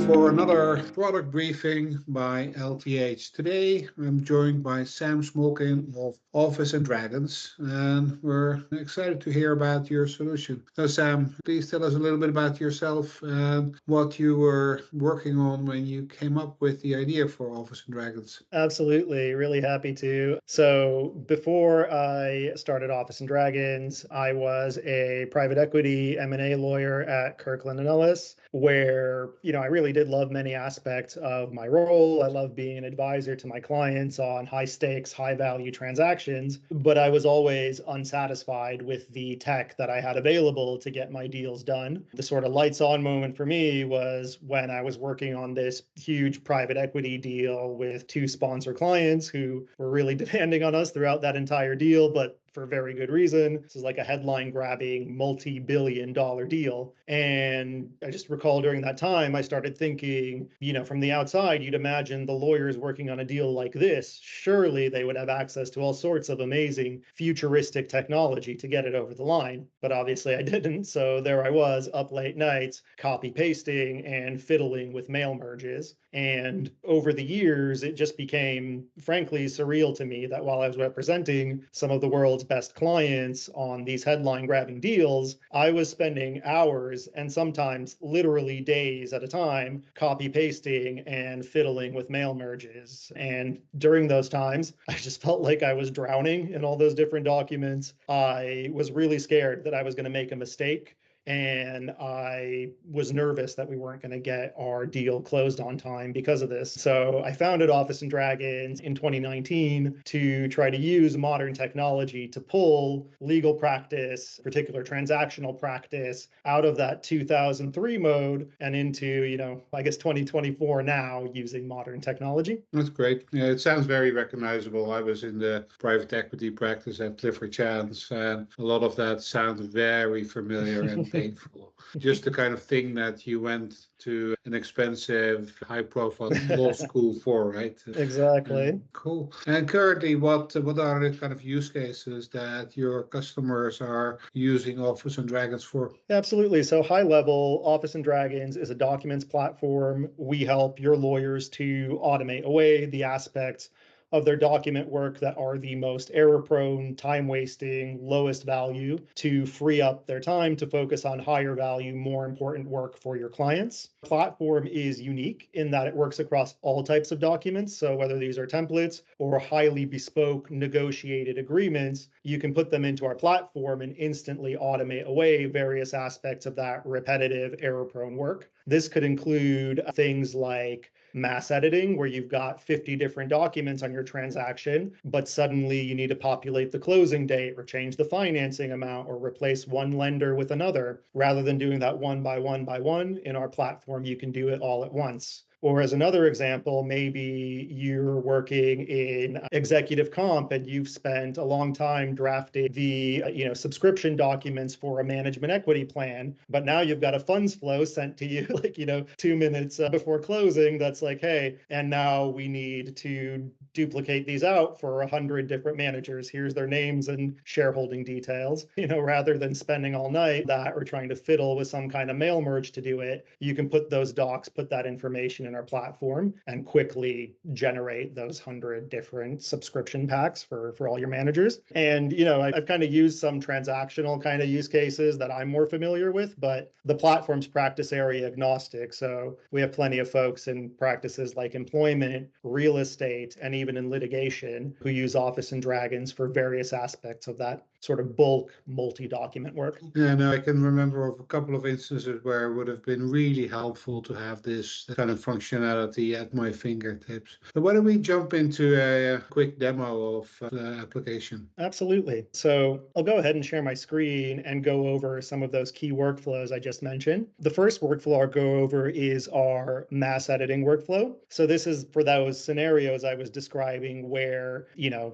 for another product briefing by LTH. Today, I'm joined by Sam Smolkin of Office and Dragons, and we're excited to hear about your solution. So, Sam, please tell us a little bit about yourself and what you were working on when you came up with the idea for Office and Dragons. Absolutely. Really happy to. So before I started Office and Dragons, I was a private equity M&A lawyer at Kirkland & Ellis, where, I really did love many aspects of my role. I love being an advisor to my clients on high stakes, high value transactions, but I was always unsatisfied with the tech that I had available to get my deals done. The sort of lights on moment for me was when I was working on this huge private equity deal with two sponsor clients who were really demanding on us throughout that entire deal, but for very good reason. This is like a headline grabbing multi-billion-dollar deal. And I just recall during that time, I started thinking, from the outside, you'd imagine the lawyers working on a deal like this, surely they would have access to all sorts of amazing futuristic technology to get it over the line. But obviously I didn't. So there I was up late nights, copy pasting and fiddling with mail merges. And over the years, it just became, frankly, surreal to me that while I was representing some of the world's best clients on these headline grabbing deals, I was spending hours and sometimes literally days at a time copy pasting and fiddling with mail merges. And during those times, I just felt like I was drowning in all those different documents. I was really scared that I was going to make a mistake. And I was nervous that we weren't going to get our deal closed on time because of this. So I founded Office and Dragons in 2019 to try to use modern technology to pull legal practice, particular transactional practice, out of that 2003 mode and into, I guess 2024 now using modern technology. That's great. Yeah, it sounds very recognizable. I was in the private equity practice at Clifford Chance, and a lot of that sounds very familiar and painful. Just the kind of thing that you went to an expensive, high-profile law school for, right? Exactly. Cool. And currently, what are the kind of use cases that your customers are using Office and Dragons for? Absolutely. So high level, Office and Dragons is a documents platform. We help your lawyers to automate away the aspects of their document work that are the most error prone, time wasting, lowest value to free up their time to focus on higher value, more important work for your clients. The platform is unique in that it works across all types of documents. So whether these are templates or highly bespoke negotiated agreements, you can put them into our platform and instantly automate away various aspects of that repetitive, error prone work. This could include things like mass editing, where you've got 50 different documents on your transaction, but suddenly you need to populate the closing date or change the financing amount or replace one lender with another. Rather than doing that one by one, in our platform, you can do it all at once. Or as another example, maybe you're working in executive comp and you've spent a long time drafting the subscription documents for a management equity plan, but now you've got a funds flow sent to you 2 minutes before closing that's like, hey, and now we need to duplicate these out for 100 different managers. Here's their names and shareholding details. Rather than spending all night that or trying to fiddle with some kind of mail merge to do it, you can put those docs, put that information in our platform and quickly generate those 100 different subscription packs for all your managers. And, I've kind of used some transactional kind of use cases that I'm more familiar with, but the platform's practice area agnostic. So we have plenty of folks in practices like employment, real estate, and even in litigation who use Office and Dragons for various aspects of that sort of bulk multi-document work. Yeah, no, I can remember of a couple of instances where it would have been really helpful to have this kind of functionality at my fingertips. But why don't we jump into a quick demo of the application? Absolutely. So I'll go ahead and share my screen and go over some of those key workflows I just mentioned. The first workflow I'll go over is our mass editing workflow. So this is for those scenarios I was describing where,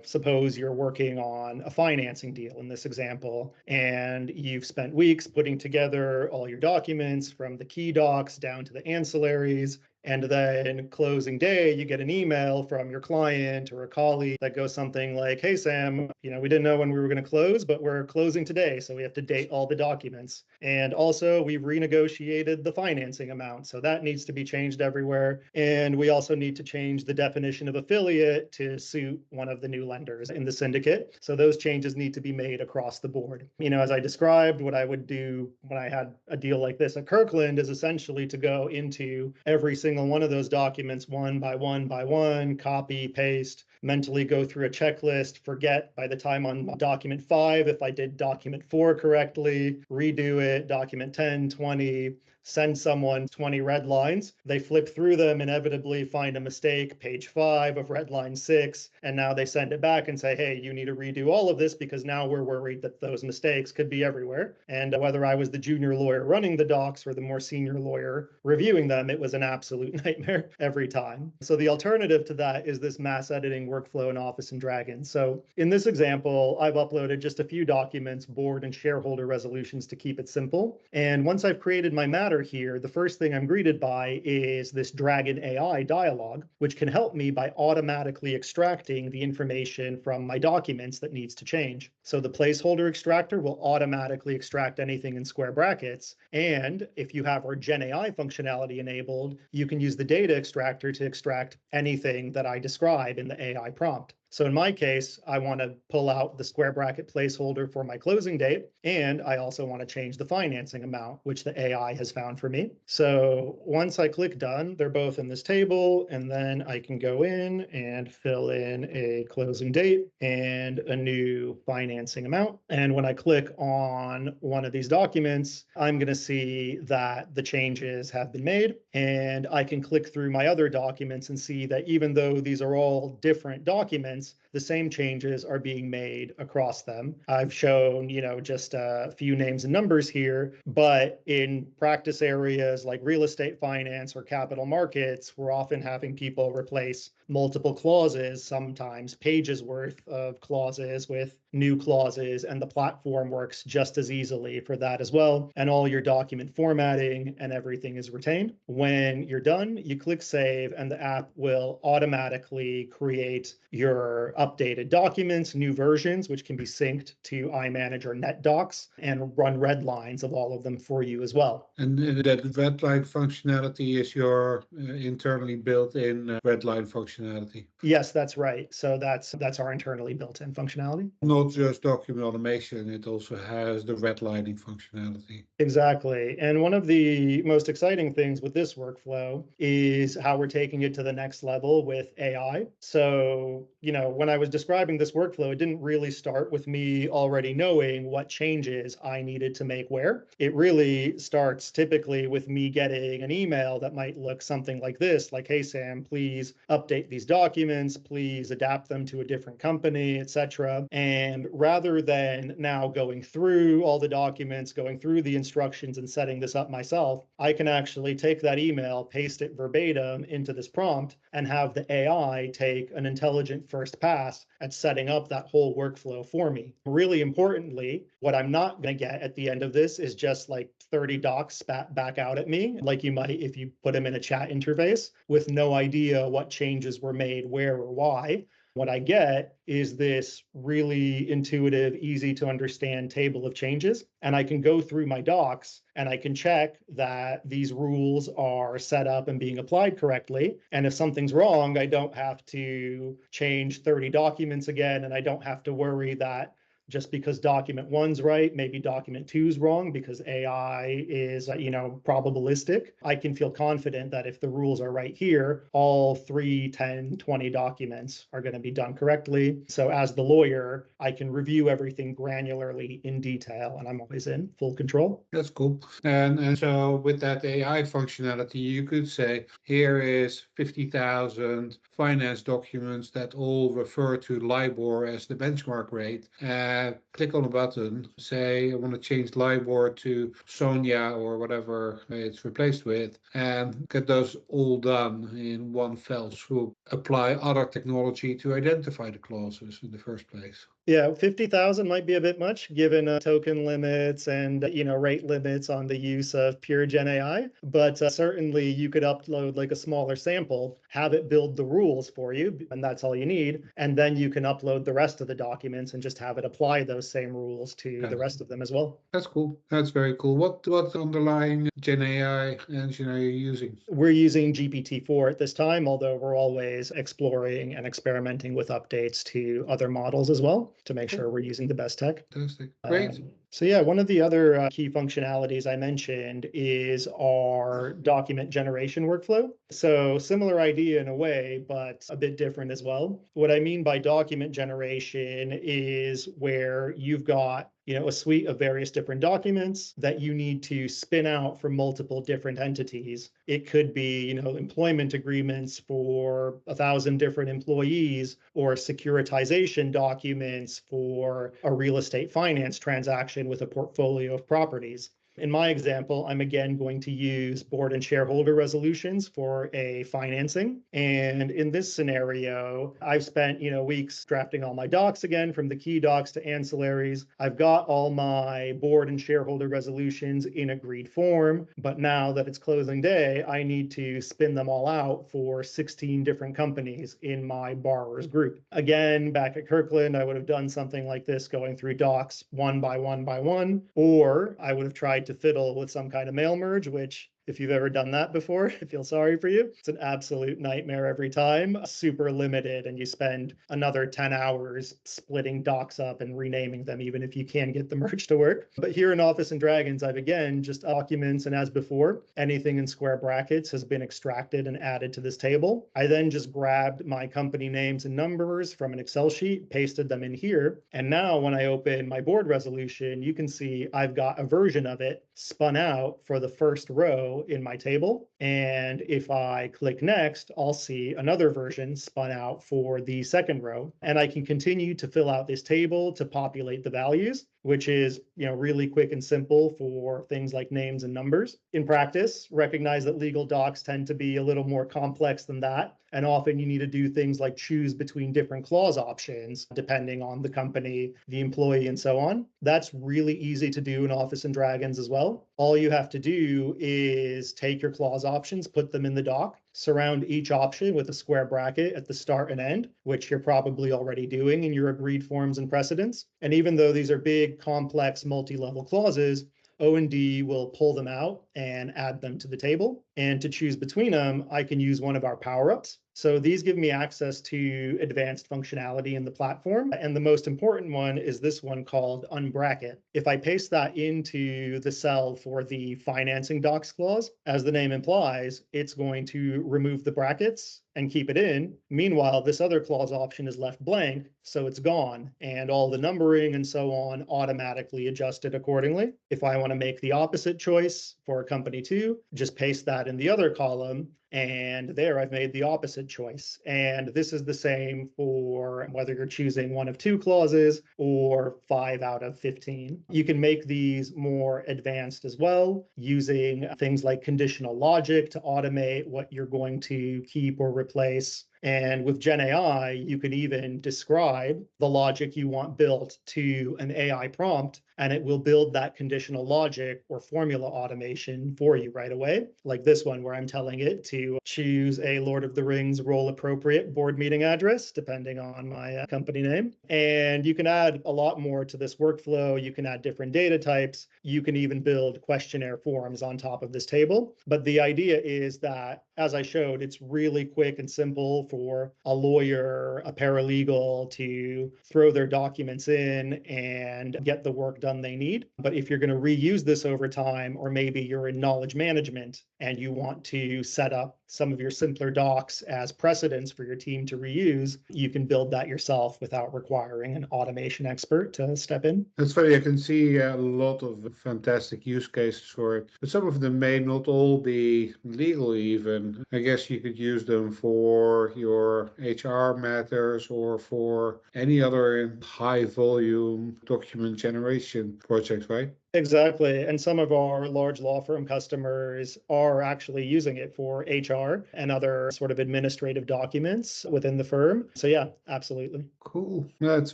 suppose you're working on a financing deal in this example, and you've spent weeks putting together all your documents from the key docs down to the ancillaries. And then closing day, you get an email from your client or a colleague that goes something like, hey, Sam, we didn't know when we were going to close, but we're closing today. So we have to date all the documents. And also we've renegotiated the financing amount. So that needs to be changed everywhere. And we also need to change the definition of affiliate to suit one of the new lenders in the syndicate. So those changes need to be made across the board. As I described, what I would do when I had a deal like this at Kirkland is essentially to go into every single one of those documents one by one, copy, paste, mentally go through a checklist, forget by the time on document 5 if I did document 4 correctly, redo it, document 10, 20, send someone 20 red lines. They flip through them, inevitably find a mistake, page 5 of red line 6, and now they send it back and say, hey, you need to redo all of this because now we're worried that those mistakes could be everywhere. And whether I was the junior lawyer running the docs or the more senior lawyer reviewing them, it was an absolute nightmare every time. So the alternative to that is this mass editing workflow in Office and Dragon. So in this example, I've uploaded just a few documents, board and shareholder resolutions to keep it simple. And once I've created my matter here, the first thing I'm greeted by is this Dragon AI dialog, which can help me by automatically extracting the information from my documents that needs to change. So the placeholder extractor will automatically extract anything in square brackets. And if you have our Gen AI functionality enabled, you can use the data extractor to extract anything that I describe in the AI prompt. So in my case, I want to pull out the square bracket placeholder for my closing date, and I also want to change the financing amount, which the AI has found for me. So once I click done, they're both in this table, and then I can go in and fill in a closing date and a new financing amount. And when I click on one of these documents, I'm going to see that the changes have been made, and I can click through my other documents and see that even though these are all different documents, the same changes are being made across them. I've shown, just a few names and numbers here, but in practice areas like real estate finance or capital markets, we're often having people replace multiple clauses, sometimes pages worth of clauses with new clauses, and the platform works just as easily for that as well. And all your document formatting and everything is retained. When you're done, you click save, and the app will automatically create your updated documents, new versions, which can be synced to iManage or NetDocs, and run red lines of all of them for you as well. And that red line functionality is your internally built-in red line functionality. Yes, that's right. So that's our internally built-in functionality. Not just document automation, it also has the redlining functionality. Exactly. And one of the most exciting things with this workflow is how we're taking it to the next level with AI. So, when I was describing this workflow, it didn't really start with me already knowing what changes I needed to make where. It really starts typically with me getting an email that might look something like this, like, hey, Sam, please update these documents, please adapt them to a different company, etc. And rather than now going through all the documents, going through the instructions and setting this up myself, I can actually take that email, paste it verbatim into this prompt, and have the AI take an intelligent first pass at setting up that whole workflow for me. Really importantly, what I'm not going to get at the end of this is just like 30 docs spat back out at me, like you might if you put them in a chat interface with no idea what changes were made, where, or why. What I get is this really intuitive, easy to understand table of changes. And I can go through my docs and I can check that these rules are set up and being applied correctly. And if something's wrong, I don't have to change 30 documents again. And I don't have to worry that just because document 1's right, maybe document 2's wrong because AI is, probabilistic. I can feel confident that if the rules are right here, all 3, 10, 20 documents are going to be done correctly. So as the lawyer, I can review everything granularly in detail, and I'm always in full control. That's cool. And so with that AI functionality, you could say, here is 50,000 finance documents that all refer to LIBOR as the benchmark rate. And click on a button, say, I want to change LIBOR to Sonia or whatever it's replaced with, and get those all done in one fell swoop. Apply other technology to identify the clauses in the first place. Yeah, 50,000 might be a bit much given token limits and rate limits on the use of pure Gen AI. But certainly you could upload like a smaller sample, have it build the rules for you, and that's all you need. And then you can upload the rest of the documents and just have it apply those same rules to the rest of them as well. That's cool. That's very cool. What underlying Gen AI engine are you using? We're using GPT-4 at this time, although we're always exploring and experimenting with updates to other models as well to make sure we're using the best tech. Fantastic. Great. So yeah, one of the other key functionalities I mentioned is our document generation workflow. So similar idea in a way, but a bit different as well. What I mean by document generation is where you've got a suite of various different documents that you need to spin out from multiple different entities. It could be, employment agreements for 1,000 different employees or securitization documents for a real estate finance transaction with a portfolio of properties. In my example, I'm again going to use board and shareholder resolutions for a financing. And in this scenario, I've spent, weeks drafting all my docs again, from the key docs to ancillaries. I've got all my board and shareholder resolutions in agreed form, but now that it's closing day, I need to spin them all out for 16 different companies in my borrowers group. Again, back at Kirkland, I would have done something like this, going through docs one by one, or I would have tried to fiddle with some kind of mail merge, which, if you've ever done that before, I feel sorry for you. It's an absolute nightmare every time, super limited, and you spend another 10 hours splitting docs up and renaming them, even if you can get the merge to work. But here in Office and Dragons, I've again just documents, and as before, anything in square brackets has been extracted and added to this table. I then just grabbed my company names and numbers from an Excel sheet, pasted them in here, and now when I open my board resolution, you can see I've got a version of it spun out for the first row in my table. And if I click next, I'll see another version spun out for the second row. And I can continue to fill out this table to populate the values, which is really quick and simple for things like names and numbers. In practice, recognize that legal docs tend to be a little more complex than that. And often you need to do things like choose between different clause options, depending on the company, the employee, and so on. That's really easy to do in Office and Dragons as well. All you have to do is take your clause options, put them in the doc, surround each option with a square bracket at the start and end, which you're probably already doing in your agreed forms and precedents. And even though these are big, complex, multi-level clauses, O&D will pull them out and add them to the table. And to choose between them, I can use one of our power-ups. So these give me access to advanced functionality in the platform. And the most important one is this one called unbracket. If I paste that into the cell for the financing docs clause, as the name implies, it's going to remove the brackets and keep it in. Meanwhile, this other clause option is left blank, so it's gone, and all the numbering and so on automatically adjusted accordingly. If I want to make the opposite choice for a company two, just paste that in the other column, and there I've made the opposite choice. And this is the same for whether you're choosing one of two clauses or 5 out of 15. You can make these more advanced as well, using things like conditional logic to automate what you're going to keep or replace. And with Gen AI, you could even describe the logic you want built to an AI prompt, and it will build that conditional logic or formula automation for you right away. Like this one, where I'm telling it to choose a Lord of the Rings role appropriate board meeting address, depending on my company name. And you can add a lot more to this workflow. You can add different data types. You can even build questionnaire forms on top of this table. But the idea is that, as I showed, it's really quick and simple for a lawyer, a paralegal to throw their documents in and get the work done they need. But if you're going to reuse this over time, or maybe you're in knowledge management and you want to set up some of your simpler docs as precedents for your team to reuse, you can build that yourself without requiring an automation expert to step in. That's funny. I can see a lot of fantastic use cases for it, but some of them may not all be legal even. automation. I guess you could use them for your HR matters or for any other high volume document generation project, right? Exactly. And some of our large law firm customers are actually using it for HR and other sort of administrative documents within the firm. So yeah, absolutely. Cool. That's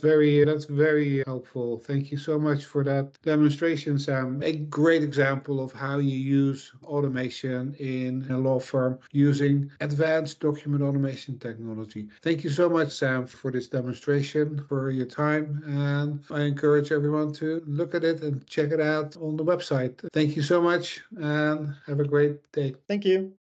very helpful. Thank you so much for that demonstration, Sam. A great example of how you use automation in a law firm using advanced document automation technology. Thank you so much, Sam, for this demonstration, for your time, and I encourage everyone to look at it and check it out on the website. Thank you so much and have a great day. Thank you.